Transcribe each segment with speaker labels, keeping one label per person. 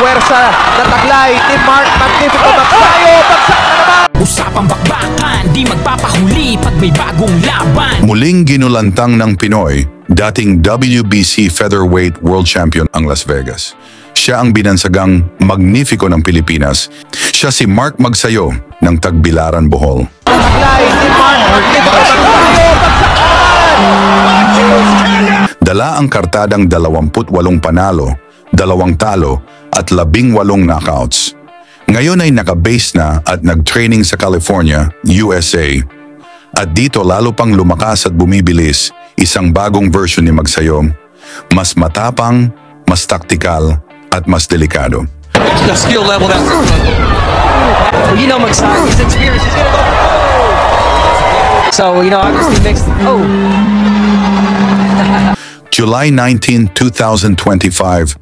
Speaker 1: puwersa na taglay ni Mark Magnifico Magsayo. Bagsak na naman!
Speaker 2: Usapang bakbakan, di magpapahuli pag may bagong laban.
Speaker 3: Muling ginulantang ng Pinoy, dating WBC Featherweight World Champion ang Las Vegas. Siya ang binansagang Magnifico ng Pilipinas. Siya si Mark Magsayo ng Tagbilaran, Bohol.
Speaker 1: Taglay ni Mark Magnifico Magsayo. Bagsak na naman!
Speaker 3: Dala ang kartadang 28 panalo, 2 talo at 18 knockouts. Ngayon ay nakabase na at nag-training sa California, USA. At dito lalo pang lumakas at bumibilis isang bagong version ni Magsayo. Mas matapang, mas taktikal at mas delikado.
Speaker 4: The skill level that you know Magsayo, his experience is gonna go. So, you know, obviously mixed.
Speaker 3: July 19, 2025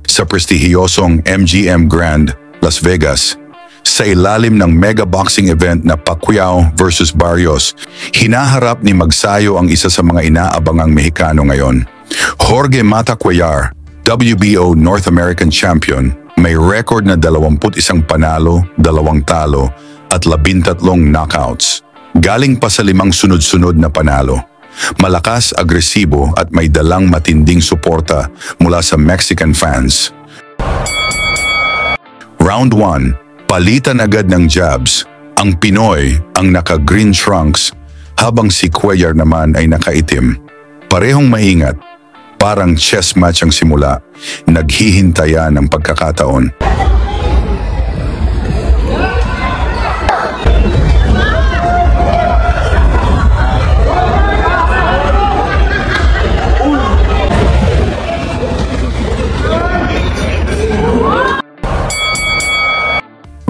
Speaker 3: sa prestihiyosong MGM Grand, Las Vegas. Sa ilalim ng mega boxing event na Pacquiao versus Barrios, hinaharap ni Magsayo ang isa sa mga inaabangang Mexicano ngayon. Jorge Mata Cuellar, WBO North American Champion, may record na 21 panalo, 2 talo at 13 knockouts. Galing pa sa 5 sunod-sunod na panalo. Malakas, agresibo at may dalang matinding suporta mula sa Mexican fans. Round 1, palitan agad ng jabs. Ang Pinoy ang naka-green trunks habang si Cuellar naman ay nakaitim. Parehong maingat, parang chess match ang simula, naghihintayan ng pagkakataon.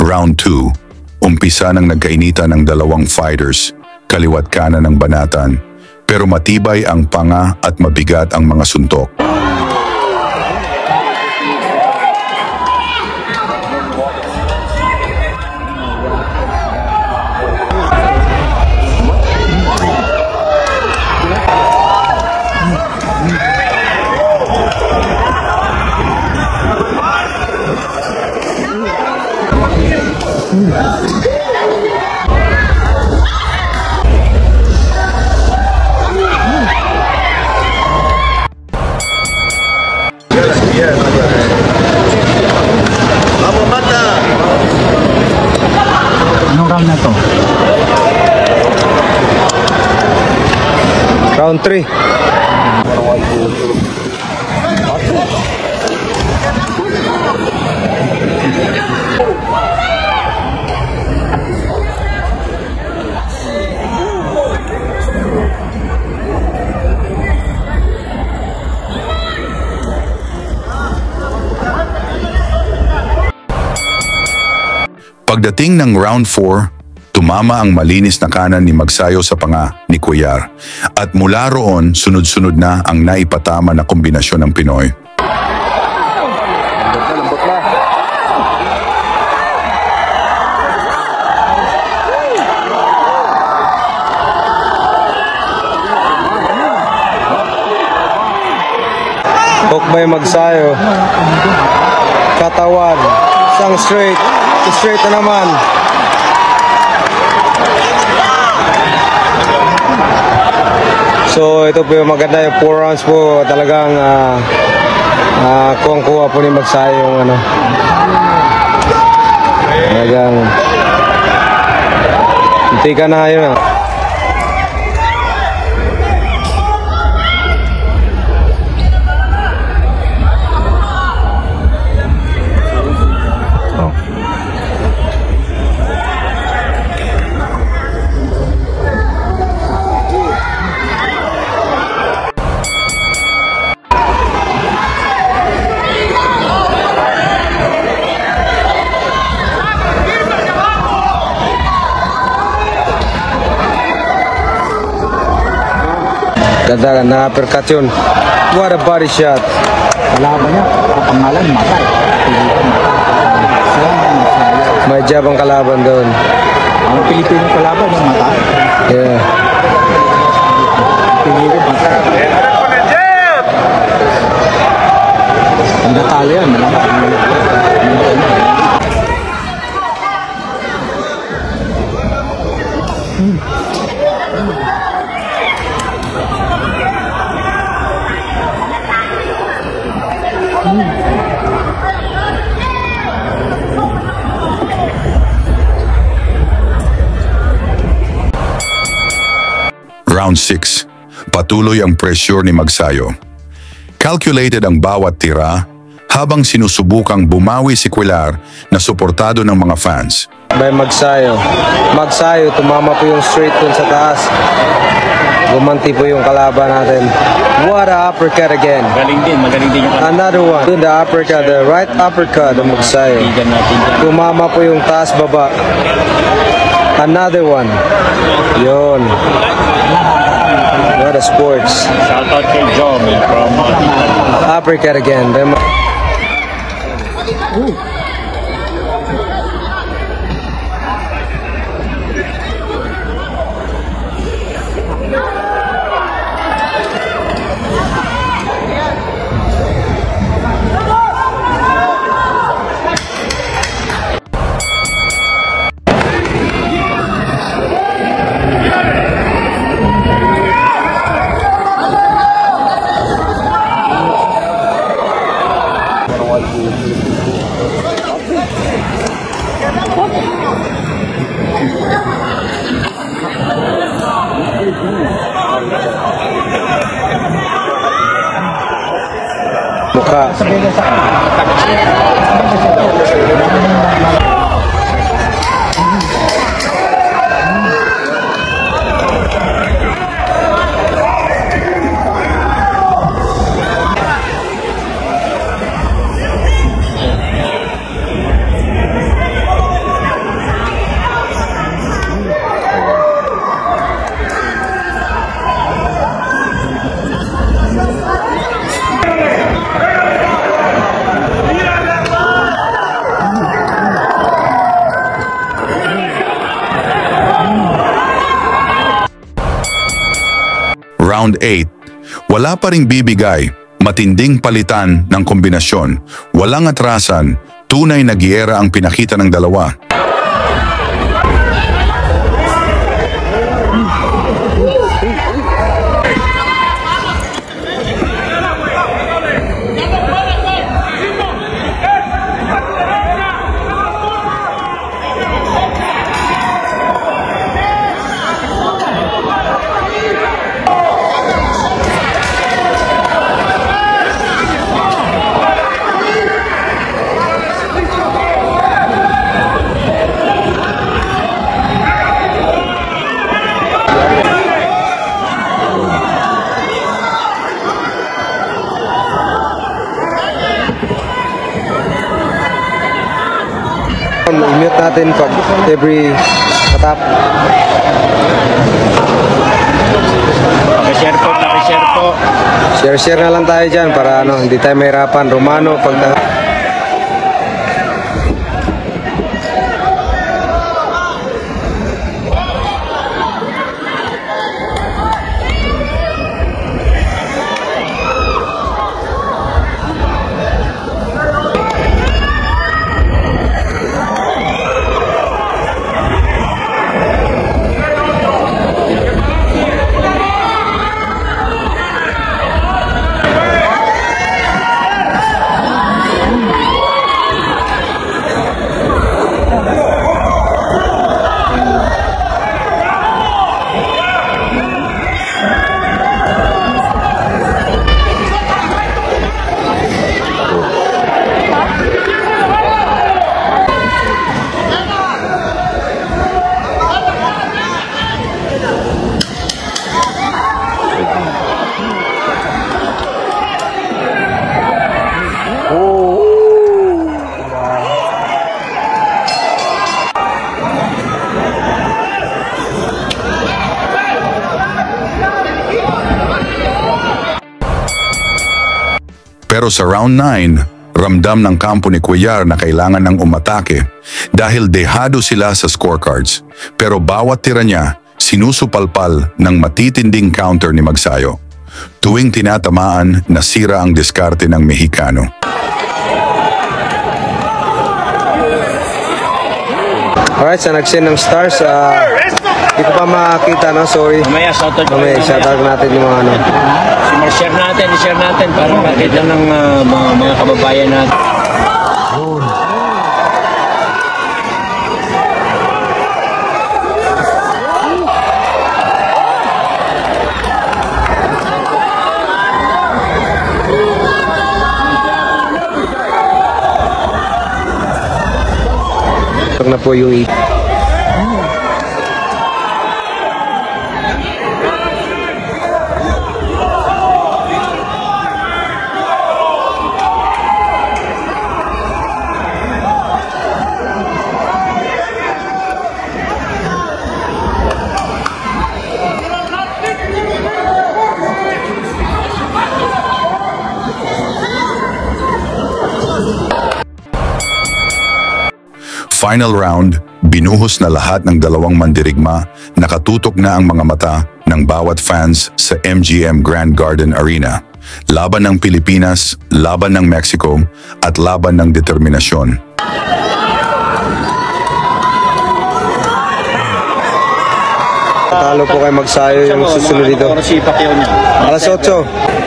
Speaker 3: Round 2, umpisa nang nagkainita ng dalawang fighters, kaliwat kanan ng banatan, pero matibay ang panga at mabigat ang mga suntok.
Speaker 5: Anong round na to?
Speaker 6: Round 3.
Speaker 3: Pagdating ng round 4, tumama ang malinis na kanan ni Magsayo sa panga ni Cuellar at mula roon sunod-sunod na ang naipatama na kombinasyon ng Pinoy.
Speaker 6: Hukbay Magsayo. Katawan. Isang straight. Straight na naman. So ito po yung maganda yung 4 rounds po. Talagang kuwang-kuha po ni Magsayo yung ano. Talagang hindi ka na yun ah. Ganda na uppercut yun. What a body shot.
Speaker 5: Kalaban niya, kapangalan, matay.
Speaker 6: May jab ang kalaban doon.
Speaker 5: Ang Pilipino kalaban yung matay.
Speaker 6: Yeah.
Speaker 5: Pilipino matay. Ang natalo yan, malaman.
Speaker 3: round 6, patuloy ang pressure ni Magsayo. Calculated ang bawat tira habang sinusubukang bumawi si Cuellar na suportado ng mga fans.
Speaker 6: By Magsayo. Magsayo, tumama po yung straight dun sa taas. Gumanti po yung kalaban natin. What a uppercut again.
Speaker 4: Magaling din yung
Speaker 6: Another one. The uppercut, the right uppercut ng Magsayo. Tumama po yung taas baba. Another one. Yun. What a sports.
Speaker 4: Shoutout kay John from
Speaker 6: Uppercut again. Mukha.
Speaker 3: Round 8, wala pa ring bibigay, matinding palitan ng kombinasyon, walang atrasan, tunay na giyera ang pinakita ng dalawa. I-mute natin pag every katap.
Speaker 4: Share po.
Speaker 6: Share na lang tayo dyan para hindi tayo mahirapan. Romano pag
Speaker 3: Pero sa round 9, ramdam ng kampo ni Cuellar na kailangan ng umatake dahil dehado sila sa scorecards. Pero bawat tira niya, sinusupalpal ng matitinding counter ni Magsayo. Tuwing tinatamaan, nasira ang diskarte ng Mexicano.
Speaker 6: Alright, sa nag-send ng stars, hindi ko pa makakita, no? Sorry.
Speaker 4: Mamaya,
Speaker 6: shoutout natin yung mga ano.
Speaker 4: I-share natin para makita ng mga kababayan natin.
Speaker 6: na po yung
Speaker 3: Final round, binuhos na lahat ng dalawang mandirigma, nakatutok na ang mga mata ng bawat fans sa MGM Grand Garden Arena. Laban ng Pilipinas, laban ng Mexico, at laban ng determinasyon.
Speaker 6: talo po kayo magsayo yung susunod dito. Alas 8.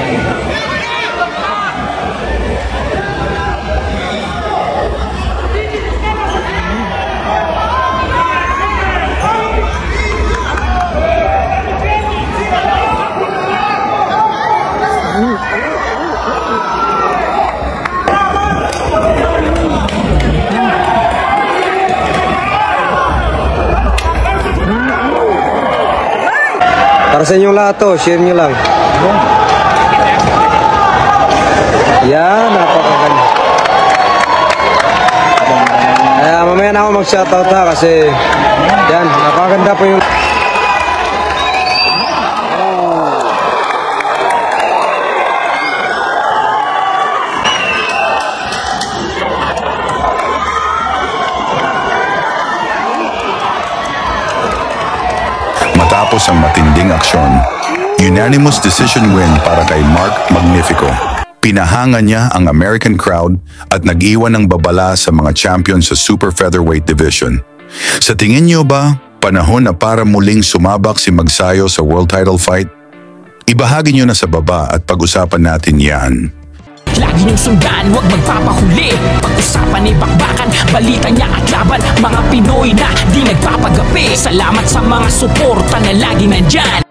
Speaker 6: Para sa inyong lahat to, share nyo lang. Yan, napakaganda. Kaya mamaya na ako mag-shoutout ha kasi yan, napakaganda po yung...
Speaker 3: Matapos ang matinding aksyon, unanimous decision win para kay Mark Magnifico. Pinahanga niya ang American crowd at nag-iwan ng babala sa mga champion sa Super Featherweight Division. Sa tingin niyo ba, panahon na para muling sumabak si Magsayo sa world title fight? Ibahagi niyo na sa baba at pag-usapan natin yan.
Speaker 2: Lagi niyong sundan, huwag magpapahuli. Pag-usapan ni bakbakan, balita niya at laban. Mga Pinoy na di nagpapagapi. Salamat sa mga suporta na lagi nandyan.